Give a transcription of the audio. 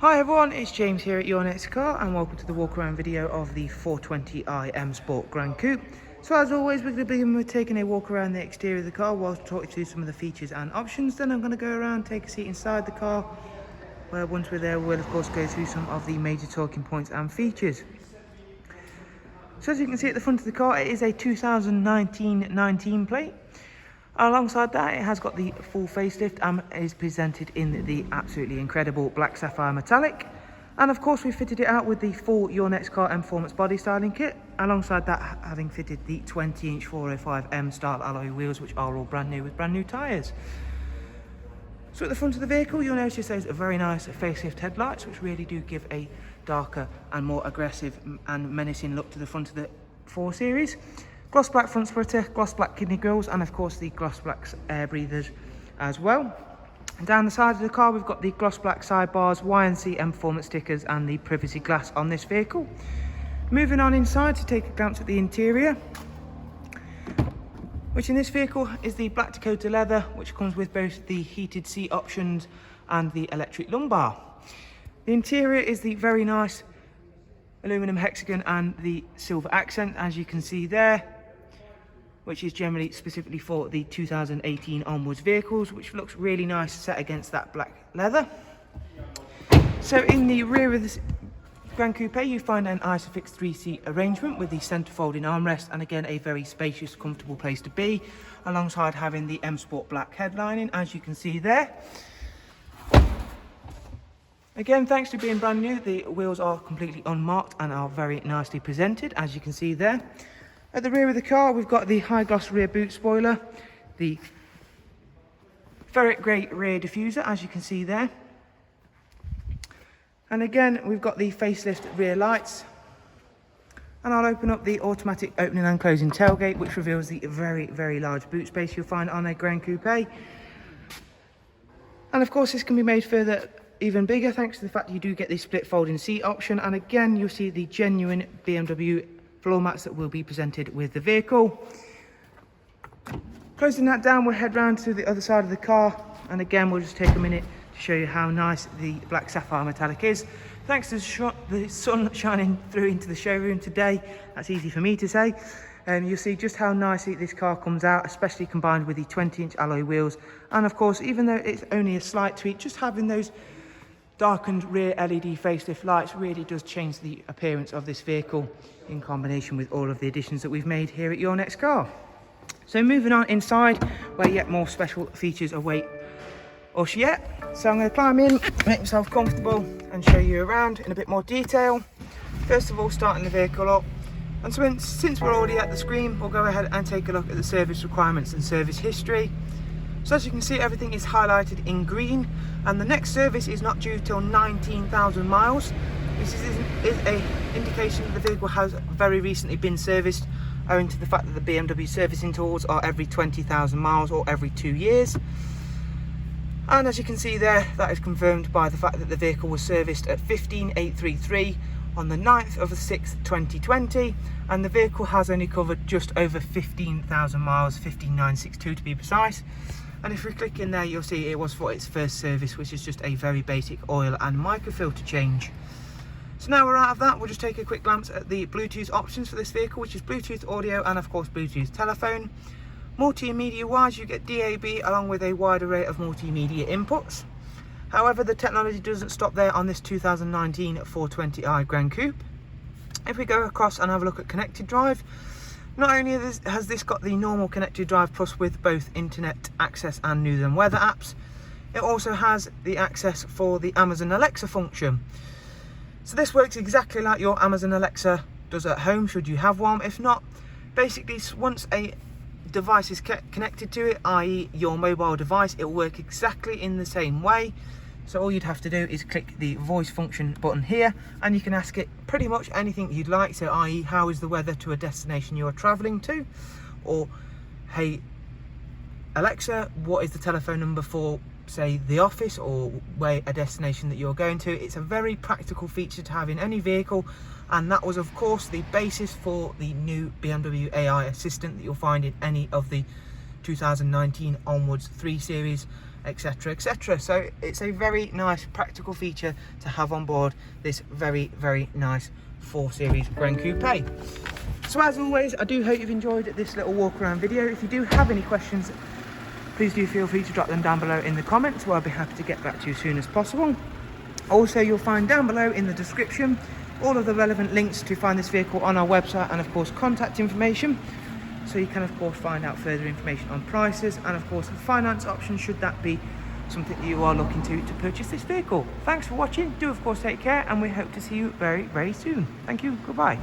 Hi everyone, it's James here at Your Next Car and welcome to the walk around video of the 420i M Sport Gran Coupe. So as always, we're going to begin with taking a walk around the exterior of the car whilst talking through some of the features and options. Then I'm going to go around, take a seat inside the car, where once we're there we'll of course go through some of the major talking points and features. So as you can see at the front of the car, it is a 2019 plate. Alongside that, it has got the full facelift and is presented in the absolutely incredible black sapphire metallic. And of course, we fitted it out with the full Your Next Car Mperformance body styling kit. Alongside that, having fitted the 20-inch 405M style alloy wheels, which are all brand new with brand new tyres. So at the front of the vehicle, you'll notice those very nice facelift headlights, which really do give a darker and more aggressive and menacing look to the front of the 4 Series. Gloss black front splitter, gloss black kidney grills, and of course the gloss black air breathers as well. And down the side of the car, we've got the gloss black sidebars, YNC Mperformance stickers, and the privacy glass on this vehicle. Moving on inside to take a glance at the interior, which in this vehicle is the black Dakota leather, which comes with both the heated seat options and the electric lumbar. The interior is the very nice aluminum hexagon and the silver accent, as you can see there, which is generally specifically for the 2018 onwards vehicles, which looks really nice set against that black leather. So in the rear of this Gran Coupe, you find an Isofix 3-seat arrangement with the centre folding armrest, and again a very spacious, comfortable place to be, alongside having the M Sport black headlining, as you can see there. Again, thanks to being brand new, the wheels are completely unmarked and are very nicely presented, as you can see there. At the rear of the car, we've got the high gloss rear boot spoiler, the ferret grey rear diffuser, as you can see there. And again, we've got the facelift rear lights. And I'll open up the automatic opening and closing tailgate, which reveals the very, very large boot space you'll find on a Gran Coupe. And of course, this can be made further even bigger thanks to the fact that you do get the split folding seat option. And again, you'll see the genuine BMW floor mats that will be presented with the vehicle. Closing that down, we'll head round to the other side of the car, and again we'll just take a minute to show you how nice the black sapphire metallic is. Thanks to the sun shining through into the showroom today, that's easy for me to say, you'll see just how nicely this car comes out, especially combined with the 20-inch alloy wheels. And of course, even though it's only a slight tweak, just having those darkened rear LED facelift lights really does change the appearance of this vehicle, in combination with all of the additions that we've made here at Your Next Car. So moving on inside, where yet more special features await us yet. So I'm going to climb in, make myself comfortable and show you around in a bit more detail. First of all, starting the vehicle up, and since we're already at the screen, we'll go ahead and take a look at the service requirements and service history. So as you can see, everything is highlighted in green, and the next service is not due till 19,000 miles. This is an indication that the vehicle has very recently been serviced, owing to the fact that the BMW servicing tours are every 20,000 miles or every 2 years. And as you can see there, that is confirmed by the fact that the vehicle was serviced at 15833 on the 9th of the 6th, 2020, and the vehicle has only covered just over 15,000 miles, 15,962 to be precise. And if we click in there, you'll see it was for its first service, which is just a very basic oil and microfilter change. So now we're out of that, we'll just take a quick glance at the Bluetooth options for this vehicle, which is Bluetooth audio and of course Bluetooth telephone. Multimedia wise, you get DAB along with a wide array of multimedia inputs. However, the technology doesn't stop there on this 2019 420i Gran Coupe. If we go across and have a look at connected drive, not only has this got the normal connected drive plus with both internet access and news and weather apps, it also has the access for the Amazon Alexa function. So this works exactly like your Amazon Alexa does at home, should you have one. If not, basically once a device is connected to it, i.e. your mobile device, it will work exactly in the same way. So all you'd have to do is click the voice function button here, and you can ask it pretty much anything you'd like. So i.e. how is the weather to a destination you're traveling to, or hey Alexa, what is the telephone number for, say, the office or where a destination that you're going to. It's a very practical feature to have in any vehicle, and that was of course the basis for the new BMW AI assistant that you'll find in any of the 2019 onwards 3 Series etc, etc. So it's a very nice practical feature to have on board this very, very nice 4 Series GRAN COUPE. So as always, I do hope you've enjoyed this little walk around video. If you do have any questions, please do feel free to drop them down below in the comments, where I'll be happy to get back to you as soon as possible. Also, you'll find down below in the description all of the relevant links to find this vehicle on our website, and of course contact information, so you can of course find out further information on prices and of course finance options, should that be something that you are looking to purchase this vehicle. Thanks for watching. Do of course take care, and we hope to see you very, very soon. Thank you. Goodbye.